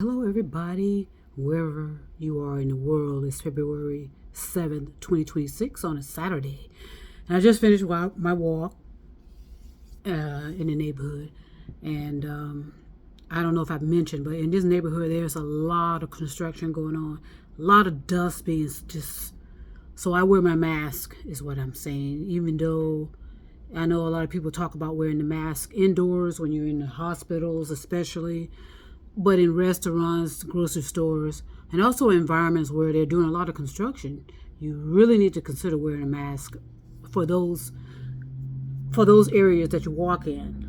Hello, everybody, wherever you are in the world. It's February 7th, 2026 on a Saturday. And I just finished my walk in the neighborhood. And I don't know if I've mentioned, but in this neighborhood, there's a lot of construction going on, a lot of dust being just. So I wear my mask, is what I'm saying, even though I know a lot of people talk about wearing the mask indoors when you're in the hospitals, especially, but in restaurants, grocery stores, and also environments where they're doing a lot of construction, you really need to consider wearing a mask for those areas that you walk in.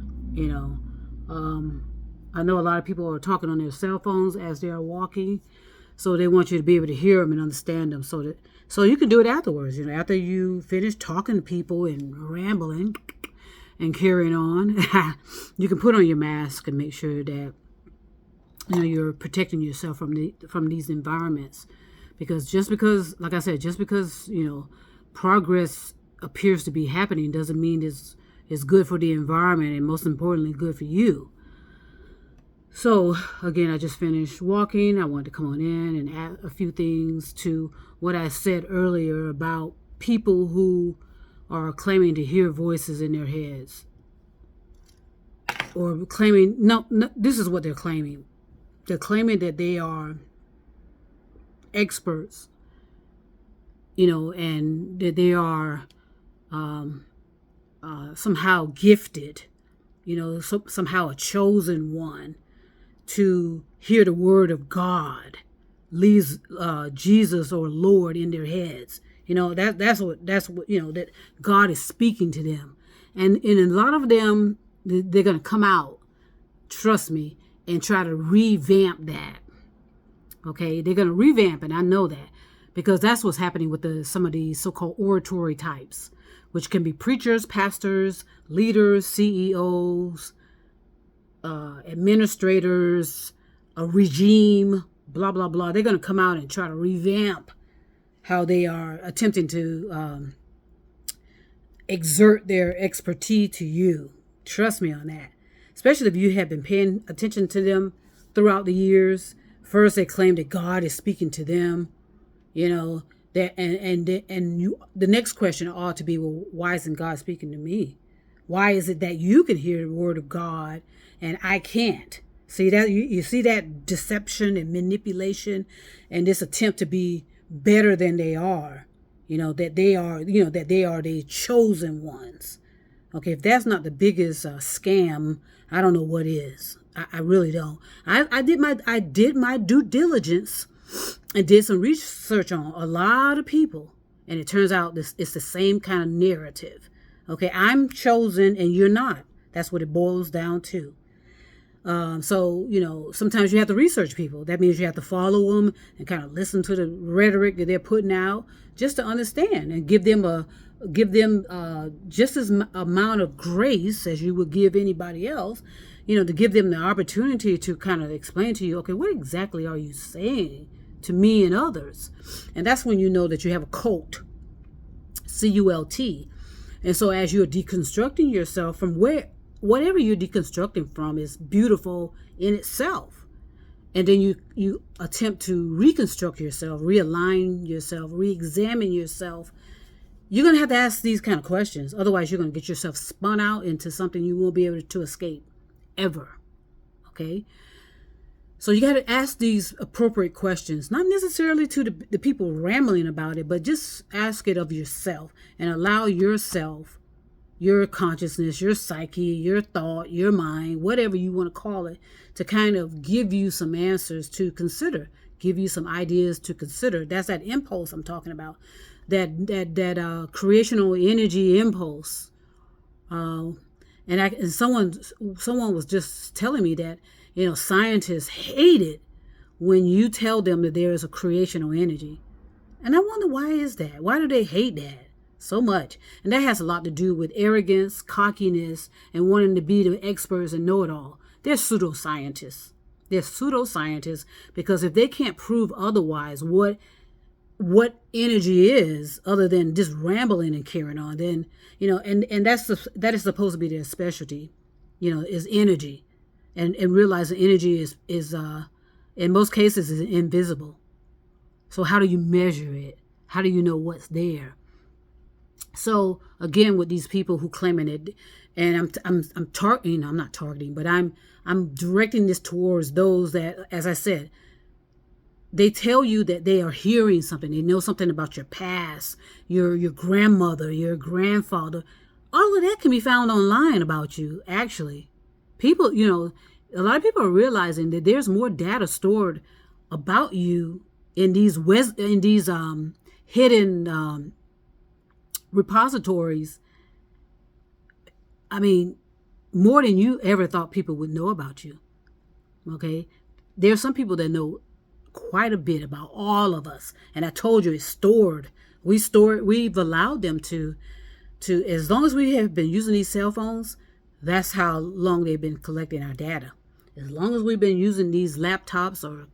I know a lot of people are talking on their cell phones as they are walking, so they want you to be able to hear them and understand them, so you can do it afterwards. After you finish talking to people and rambling and carrying on, you can put on your mask and make sure that you're protecting yourself from these environments. Because like I said, just because progress appears to be happening doesn't mean it's good for the environment, and most importantly, good for you. So again, I just finished walking. I wanted to come on in and add a few things to what I said earlier about people who are claiming to hear voices in their heads, or claiming no, this is what they're claiming. They're claiming that they are experts, and that they are somehow gifted, somehow a chosen one to hear the word of God, leaves Jesus or Lord in their heads. That's what that God is speaking to them, and a lot of them, they're gonna come out. Trust me. And try to revamp that. Okay, they're going to revamp it. I know that because that's what's happening with some of these so-called oratory types, which can be preachers, pastors, leaders, CEOs, administrators, a regime, blah, blah, blah. They're going to come out and try to revamp how they are attempting to exert their expertise to you. Trust me on that. Especially if you have been paying attention to them throughout the years. First, they claim that God is speaking to them, that the next question ought to be, well, why isn't God speaking to me? Why is it that you can hear the word of God and I can't? See that you see that deception and manipulation and this attempt to be better than they are, that they are the chosen ones. Okay, if that's not the biggest scam, I don't know what is. I really don't. I did my due diligence and did some research on a lot of people, and it turns out it's the same kind of narrative. Okay, I'm chosen and you're not. That's what it boils down to. So sometimes you have to research people. That means you have to follow them and kind of listen to the rhetoric that they're putting out just to understand and give them just as amount of grace as you would give anybody else, to give them the opportunity to kind of explain to you, okay, what exactly are you saying to me and others? And that's when you know that you have a cult, C-U-L-T. And so as you're deconstructing yourself from whatever you're deconstructing from is beautiful in itself. And then you attempt to reconstruct yourself, realign yourself, re-examine yourself. You're going to have to ask these kind of questions. Otherwise, you're going to get yourself spun out into something you won't be able to escape ever. Okay? So you got to ask these appropriate questions, not necessarily to the people rambling about it, but just ask it of yourself and allow yourself, your consciousness, your psyche, your thought, your mind, whatever you want to call it, to kind of give you some answers to consider, give you some ideas to consider. That's that impulse I'm talking about. That creational energy impulse, and someone was just telling me that scientists hate it when you tell them that there is a creational energy, and I wonder why is that? Why do they hate that so much? And that has a lot to do with arrogance, cockiness, and wanting to be the experts and know it all. They're pseudoscientists. They're pseudoscientists because if they can't prove otherwise, what energy is other than just rambling and carrying on, then and that is supposed to be their specialty, is energy, and realize that energy in most cases is invisible. So how do you measure it? How do you know what's there? So again, with these people who claiming it, and I'm targeting, I'm not targeting, but I'm directing this towards those that, as I said, they tell you that they are hearing something. They know something about your past, your grandmother, your grandfather. All of that can be found online about you, actually. People, a lot of people are realizing that there's more data stored about you in these hidden repositories. I mean, more than you ever thought people would know about you. Okay? There are some people that know quite a bit about all of us. And I told you it's stored. We've allowed them to, as long as we have been using these cell phones, that's how long they've been collecting our data. As long as we've been using these laptops or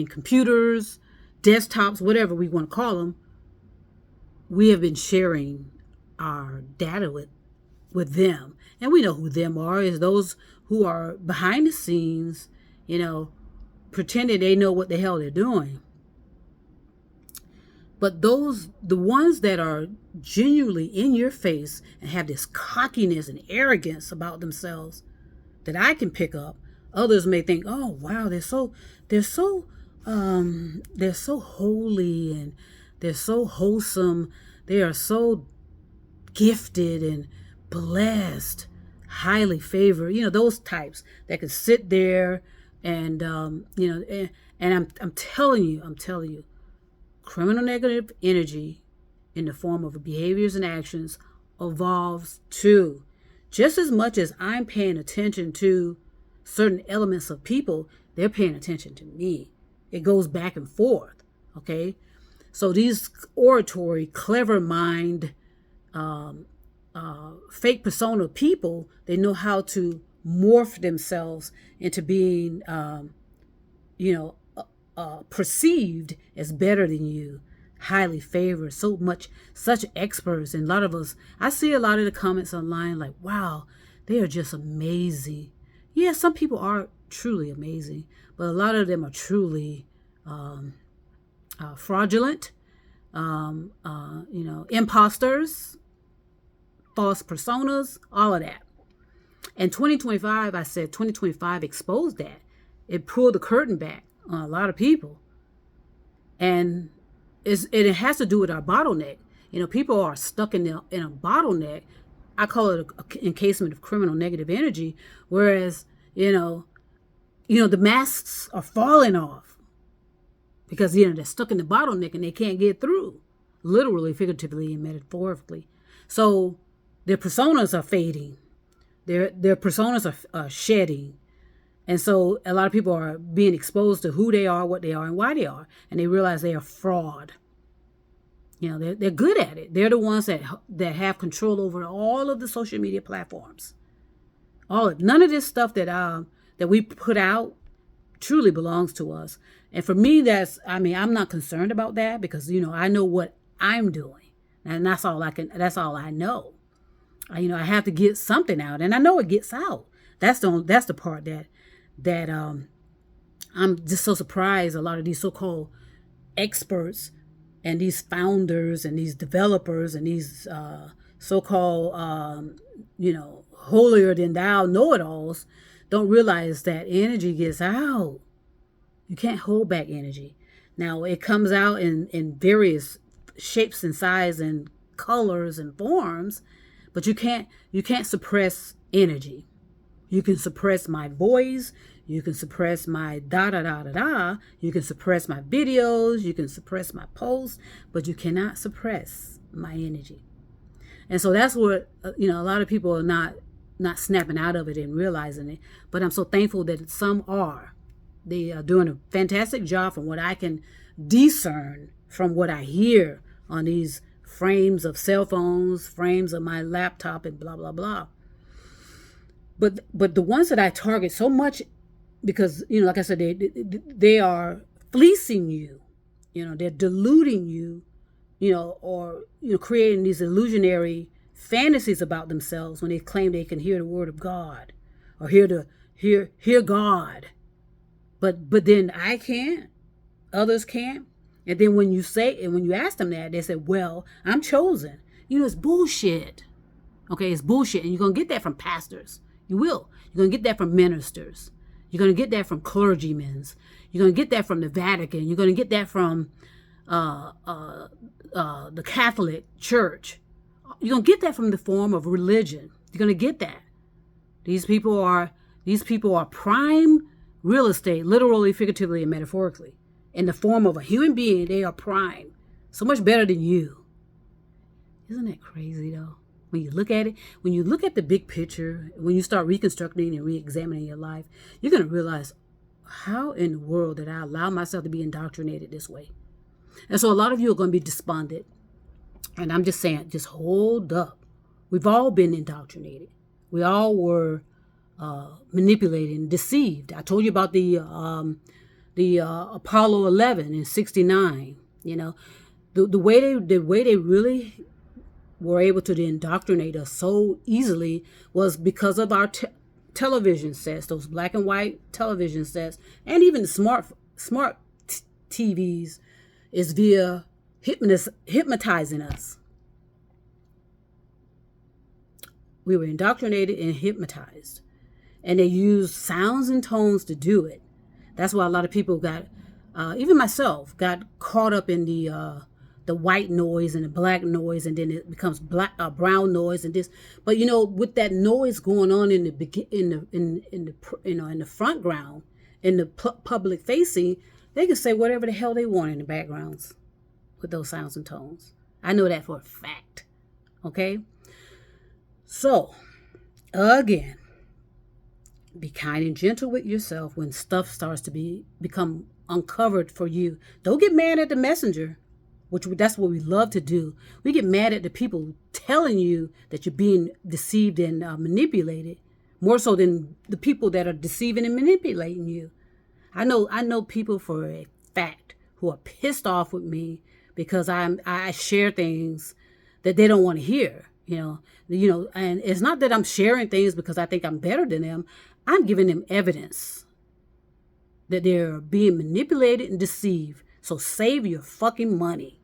computers, desktops, whatever we want to call them, we have been sharing our data with them. And we know who them are, is those who are behind the scenes, pretending they know what the hell they're doing. But the ones that are genuinely in your face and have this cockiness and arrogance about themselves that I can pick up, others may think, oh wow, they're so holy and they're so wholesome, they are so gifted and blessed, highly favored, those types that can sit there and I'm telling you, criminal negative energy in the form of behaviors and actions evolves too. Just as much as I'm paying attention to certain elements of people, they're paying attention to me. It goes back and forth, okay? So these oratory, clever mind, fake persona people, they know how to morph themselves into being, perceived as better than you, highly favored, such experts. And a lot of us, I see a lot of the comments online like, wow, they are just amazing. Yeah, some people are truly amazing, but a lot of them are truly fraudulent, imposters, false personas, all of that. And 2025, I said 2025 exposed that. It pulled the curtain back on a lot of people. And it has to do with our bottleneck. People are stuck in a bottleneck. I call it an encasement of criminal negative energy, whereas, the masks are falling off because, they're stuck in the bottleneck and they can't get through, literally, figuratively, and metaphorically. So their personas are fading. Their personas are shedding. And so a lot of people are being exposed to who they are, what they are, and why they are. And they realize they are fraud. They're good at it. They're the ones that have control over all of the social media platforms. None of this stuff that we put out truly belongs to us. And for me, I'm not concerned about that because, I know what I'm doing. And that's all I know. I have to get something out, and I know it gets out. That's the part that I'm just so surprised. A lot of these so-called experts and these founders and these developers and these so-called holier than thou know-it-alls don't realize that energy gets out. You can't hold back energy. Now it comes out in various shapes and size and colors and forms, but you can't suppress energy. You can suppress my voice. You can suppress my da-da-da-da-da. You can suppress my videos. You can suppress my posts, but you cannot suppress my energy. And so that's what, a lot of people are not snapping out of it and realizing it. But I'm so thankful that some are. They are doing a fantastic job from what I can discern from what I hear on these frames of cell phones, frames of my laptop, and blah, blah, blah. But the ones that I target so much, because, like I said, they are fleecing you, they're deluding you, or, creating these illusionary fantasies about themselves when they claim they can hear the word of God or hear God. But then I can't, others can't. And then when you ask them that, they say, well, I'm chosen. It's bullshit. Okay, it's bullshit. And you're going to get that from pastors. You will. You're going to get that from ministers. You're going to get that from clergymen. You're going to get that from the Vatican. You're going to get that from the Catholic Church. You're going to get that from the form of religion. You're going to get that. These people are prime real estate, literally, figuratively, and metaphorically. In the form of a human being, they are prime. So much better than you. Isn't that crazy, though? When you look at it, when you look at the big picture, when you start reconstructing and re-examining your life, you're going to realize, how in the world did I allow myself to be indoctrinated this way? And so a lot of you are going to be despondent. And I'm just saying, just hold up. We've all been indoctrinated. We all were manipulated and deceived. I told you about the Apollo 11 in '69. The way they really were able to indoctrinate us so easily was because of our television sets, those black and white television sets, and even the smart TVs is via hypnotizing us. We were indoctrinated and hypnotized, and they used sounds and tones to do it. That's why a lot of people got, even myself, got caught up in the white noise and the black noise, and then it becomes brown noise and this. But with that noise going on in the front ground, in the public facing, they can say whatever the hell they want in the backgrounds with those sounds and tones. I know that for a fact. Okay. So, again, be kind and gentle with yourself when stuff starts to become uncovered for you. Don't get mad at the messenger, that's what we love to do. We get mad at the people telling you that you're being deceived and manipulated, more so than the people that are deceiving and manipulating you. I know people for a fact who are pissed off with me because I share things that they don't want to hear. And it's not that I'm sharing things because I think I'm better than them. I'm giving them evidence that they're being manipulated and deceived. So save your fucking money.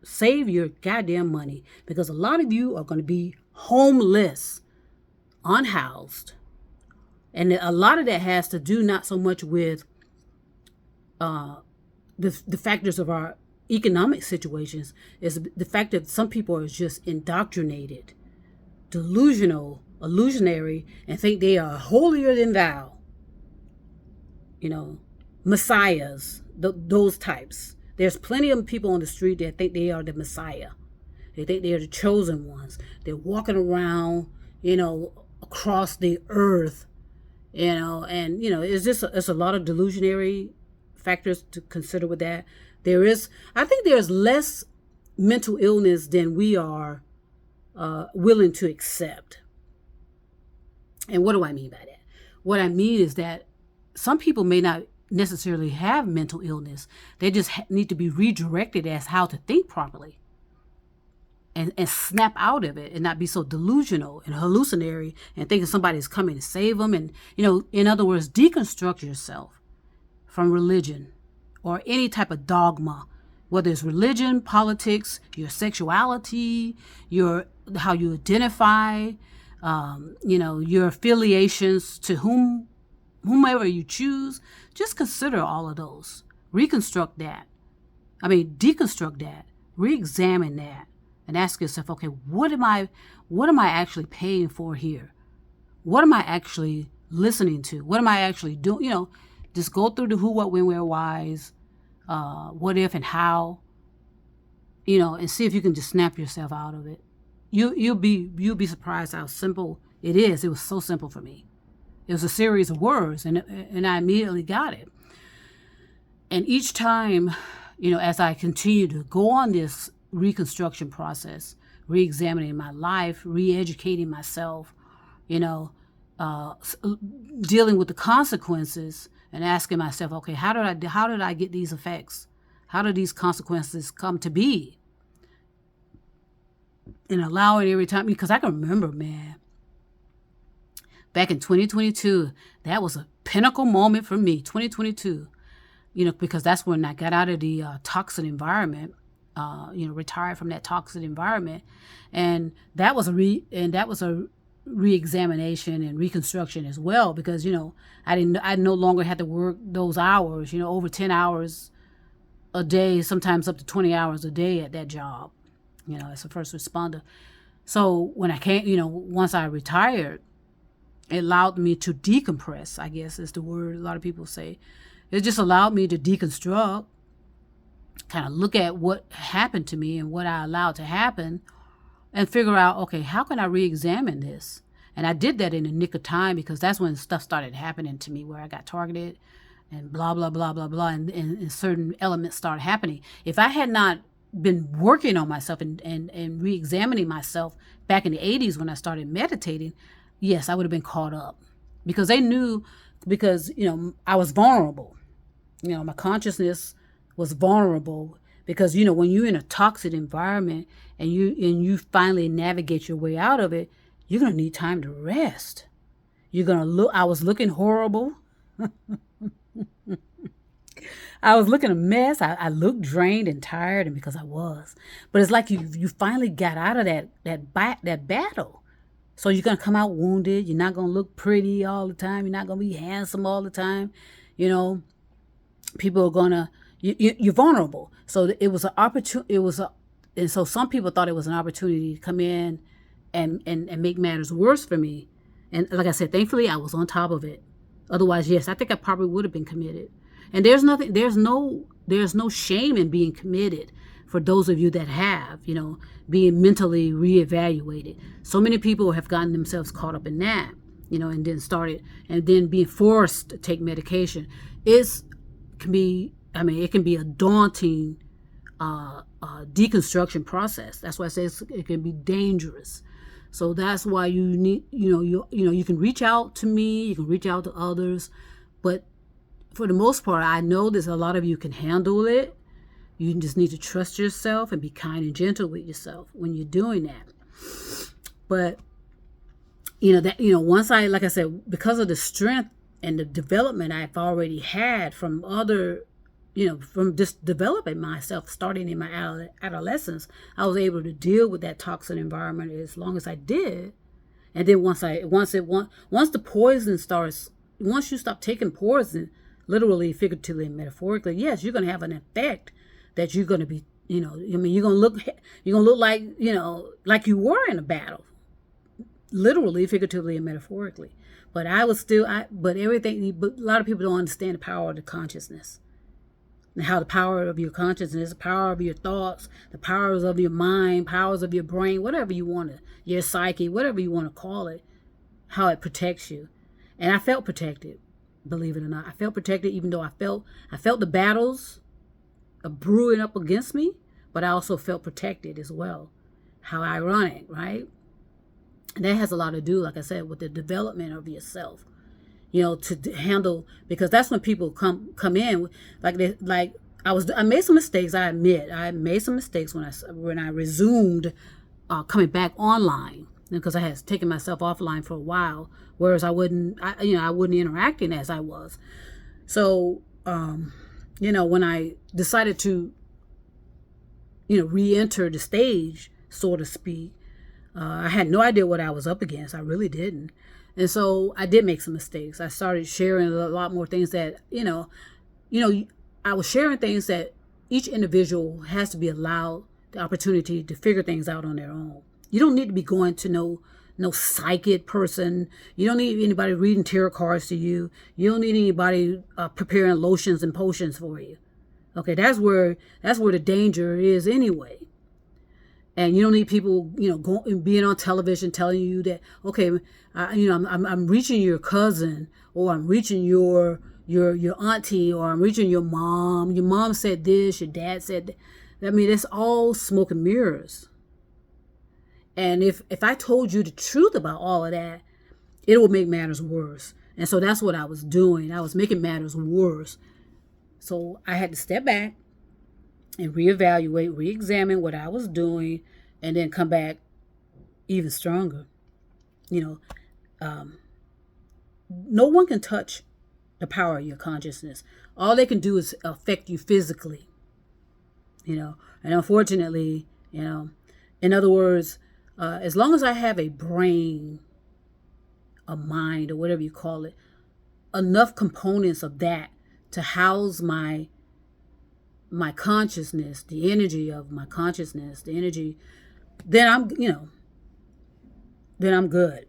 Save your goddamn money, because a lot of you are going to be homeless, unhoused. And a lot of that has to do not so much with the factors of our economic situations, is the fact that some people are just indoctrinated, delusional, illusionary, and think they are holier than thou. Messiahs, those types. There's plenty of people on the street that think they are the Messiah. They think they are the chosen ones. They're walking around, across the earth, and it's a lot of delusionary factors to consider with that. I think there's less mental illness than we are willing to accept. And what do I mean by that? What I mean is that some people may not necessarily have mental illness. They just need to be redirected as how to think properly and snap out of it and not be so delusional and hallucinatory and thinking somebody's coming to save them. And, in other words, deconstruct yourself from religion or any type of dogma, whether it's religion, politics, your sexuality, how you identify, your affiliations to whomever you choose. Just consider all of those. Deconstruct that. Re-examine that, and ask yourself, okay, what am I actually paying for here? What am I actually listening to? What am I actually doing? Just go through the who, what, when, where, whys, what if, and how, and see if you can just snap yourself out of it. You'll be surprised how simple it is. It was so simple for me. It was a series of words, and I immediately got it. And each time, as I continue to go on this reconstruction process, re-examining my life, re-educating myself, dealing with the consequences, and asking myself, okay, how did I get these effects? How did these consequences come to be? And allowing every time, because I can remember, man, back in 2022, that was a pinnacle moment for me, 2022, because that's when I got out of the toxic environment, retired from that toxic environment. And that was a re-examination and reconstruction as well, because, I no longer had to work those hours, over 10 hours a day, sometimes up to 20 hours a day at that job, as a first responder. So when I came, once I retired, it allowed me to decompress, I guess is the word a lot of people say. It just allowed me to deconstruct, kind of look at what happened to me and what I allowed to happen, and figure out, okay, how can I re-examine this? And I did that in the nick of time, because that's when stuff started happening to me, where I got targeted and blah, blah, blah, blah, blah, and certain elements started happening. If I had not been working on myself and re-examining myself back in the 80s when I started meditating, yes, I would have been caught up, because they knew, because, I was vulnerable. My consciousness was vulnerable, because, when you're in a toxic environment and you finally navigate your way out of it, you're going to need time to rest. I was looking horrible. I was looking a mess. I looked drained and tired, and because I was. But it's like you finally got out of that battle. So you're going to come out wounded. You're not going to look pretty all the time. You're not going to be handsome all the time. People are going to, you're vulnerable. So it was an opportunity. And so some people thought it was an opportunity to come in and make matters worse for me. And like I said, thankfully I was on top of it. Otherwise, yes, I think I probably would have been committed. And there's no shame in being committed for those of you that have, being mentally reevaluated. So many people have gotten themselves caught up in that, and then being forced to take medication. It can be a daunting deconstruction process. That's why I say it can be dangerous. So that's why you need, you can reach out to me, you can reach out to others, but for the most part, I know there's a lot of you can handle it. You just need to trust yourself and be kind and gentle with yourself when you're doing that. But, once like I said, because of the strength and the development I've already had from from just developing myself, starting in my adolescence, I was able to deal with that toxic environment as long as I did. And then once the poison starts, once you stop taking poison, literally, figuratively, and metaphorically, yes, you're going to have an effect that you're going to be, you're going to look like, like you were in a battle, literally, figuratively, and metaphorically. But but a lot of people don't understand the power of the consciousness, and how the power of your consciousness, the power of your thoughts, the powers of your mind, powers of your brain, whatever you want to, your psyche, whatever you want to call it, how it protects you. And I felt protected. Believe it or not, I felt protected, even though I felt the battles brewing up against me, but I also felt protected as well. How ironic, right? And that has a lot to do, like I said, with the development of yourself. To handle, because that's when people come in I made some mistakes. I admit I made some mistakes when I resumed coming back online, because I had taken myself offline for a while, whereas I wasn't interacting as I was. So, when I decided to, re-enter the stage, so to speak, I had no idea what I was up against. I really didn't. And so I did make some mistakes. I started sharing a lot more things that, I was sharing things that each individual has to be allowed the opportunity to figure things out on their own. You don't need to be going to no psychic person. You don't need anybody reading tarot cards to you. You don't need anybody preparing lotions and potions for you. Okay, that's where the danger is anyway. And you don't need people, being on television telling you that, okay, I'm reaching your cousin, or I'm reaching your auntie, or I'm reaching your mom. Your mom said this, your dad said that. That's all smoke and mirrors. And if I told you the truth about all of that, it would make matters worse. And so that's what I was doing. I was making matters worse. So I had to step back and reevaluate, re-examine what I was doing, and then come back even stronger. No one can touch the power of your consciousness. All they can do is affect you physically, And unfortunately, in other words, as long as I have a brain, a mind, or whatever you call it, enough components of that to house my consciousness, the energy of my consciousness, the energy, then I'm good.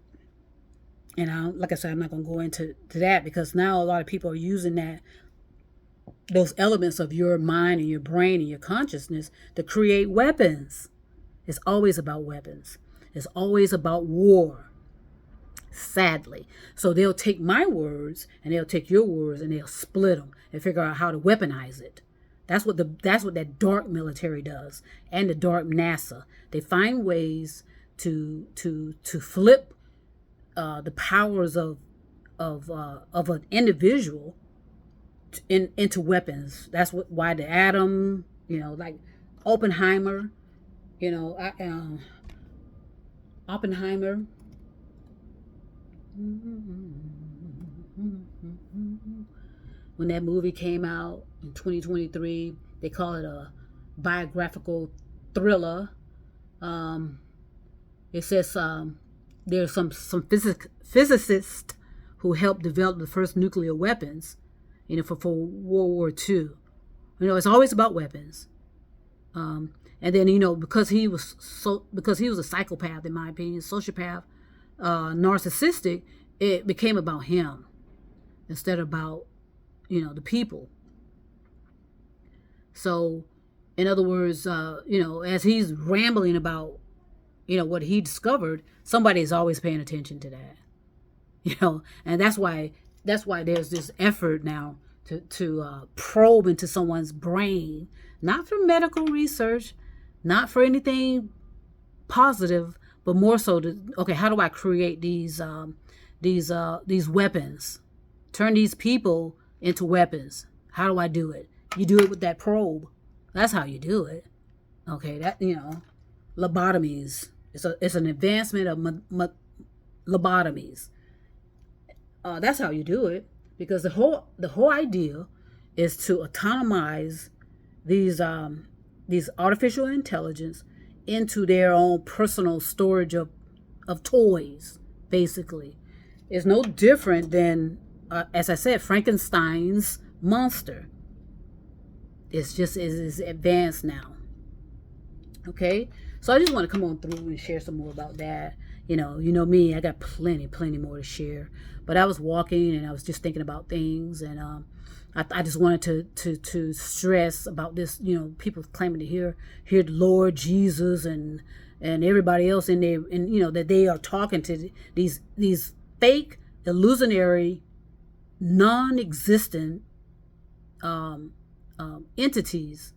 And like I said, I'm not going to go into that, because now a lot of people are using those elements of your mind and your brain and your consciousness to create weapons. It's always about weapons. It's always about war, sadly. So they'll take my words and they'll take your words and they'll split them and figure out how to weaponize it. That's what that dark military does, and the dark NASA. They find ways to flip the powers of an individual into weapons. That's why the atom, like Oppenheimer, Oppenheimer. When that movie came out in 2023, they call it a biographical thriller. It says there's some physicists who helped develop the first nuclear weapons, for World War II. It's always about weapons. And then, because he was a psychopath, in my opinion, sociopath, narcissistic, it became about him instead of about, the people. So, in other words, as he's rambling about, what he discovered, somebody is always paying attention to that, and that's why there's this effort now to probe into someone's brain, not for medical research, not for anything positive, but more so how do I create these weapons, turn these people into weapons? How do I do it? You do it with that probe. That's how you do it. Okay, that lobotomies. It's an advancement of lobotomies. That's how you do it, because the whole idea is to autonomize these artificial intelligence into their own personal storage of toys. Basically, it's no different than, as I said, Frankenstein's monster. It's advanced now. Okay, so I just want to come on through and share some more about that. You know me, I got plenty more to share. But I was walking and I was just thinking about things, and I just wanted to stress about this. People claiming to hear the Lord Jesus and everybody else in there, and that they are talking to these fake, illusionary, non-existent entities.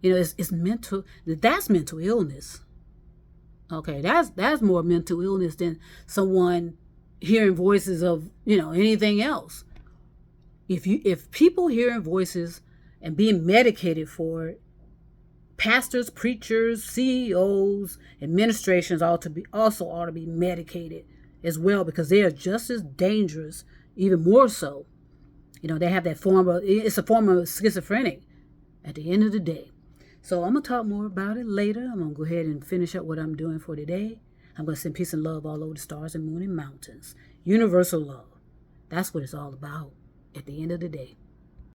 It's mental. That's mental illness. Okay, that's more mental illness than someone hearing voices of anything else. If people hearing voices and being medicated for it, pastors, preachers, CEOs, administrations also ought to be medicated as well, because they are just as dangerous, even more so. They have it's a form of schizophrenic at the end of the day. So I'm going to talk more about it later. I'm going to go ahead and finish up what I'm doing for today. I'm going to send peace and love all over the stars and moon and mountains. Universal love. That's what it's all about at the end of the day.